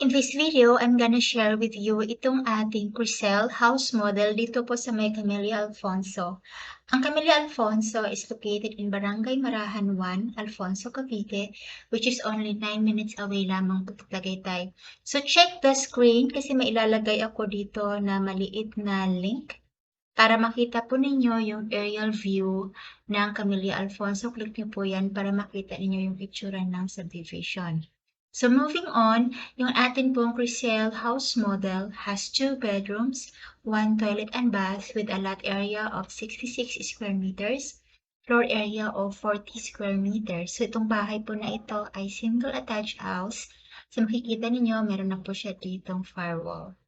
In this video, I'm gonna share with you itong ating Criselle house model dito po sa may Camella Alfonso. Ang Camella Alfonso is located in Barangay Marahan 1, Alfonso, Cavite, which is only 9 minutes away lamang po sa Tagaytay. So check the screen kasi may ilalagay ako dito na maliit na link para makita po ninyo yung aerial view ng Camella Alfonso. Click nyo po yan para makita ninyo yung itsura ng subdivision. So moving on, yung atin pong Criselle house model has 2 bedrooms, 1 toilet and bath with a lot area of 66 square meters, floor area of 40 square meters. So itong bahay po na ito ay single attached house. So makikita ninyo, meron na po siya ditong firewall.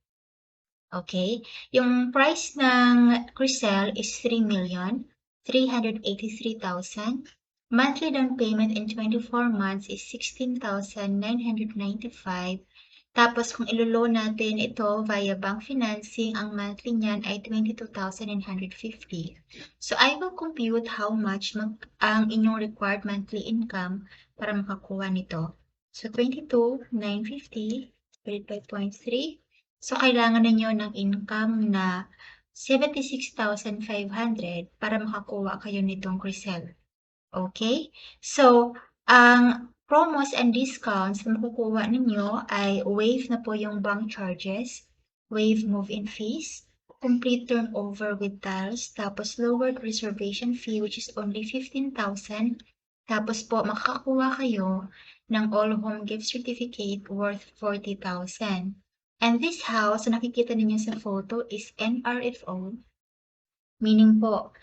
Okay, yung price ng Criselle is 3,383,000. Monthly down payment in 24 months is 16,995. Tapos kung ilo-loan natin ito via bank financing, ang monthly niyan ay 22,950. So I will compute how much ang inyong required monthly income para makakuha nito. So 22,950 divided by 0.3. So kailangan ninyo ng income na 76,500 para makakuha kayo nitong Criselle. Okay? So, ang promos and discounts na makukuha ninyo ay waive na po yung bank charges, waive move-in fees, complete turnover with tiles, tapos lowered reservation fee which is only 15,000. Tapos po makakakuha kayo ng all home gift certificate worth 40,000. And this house na nakikita ninyo sa photo is NRFO. Meaning po,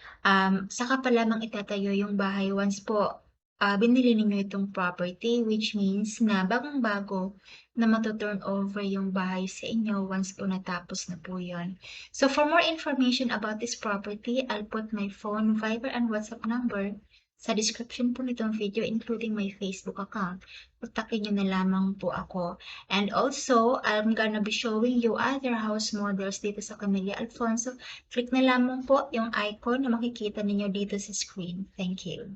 saka pa lamang itatayo yung bahay once po binili ninyo itong property, which means na bagong-bago na matuturn over yung bahay sa inyo once po natapos na po yun. So for more information about this property, I'll put my phone, Viber, and WhatsApp number sa description po nitong video, including my Facebook account. Kontakin nyo na lamang po ako. And also, I'm gonna be showing you other house models dito sa Camella Alfonso. Click na lamang po yung icon na makikita ninyo dito sa screen. Thank you.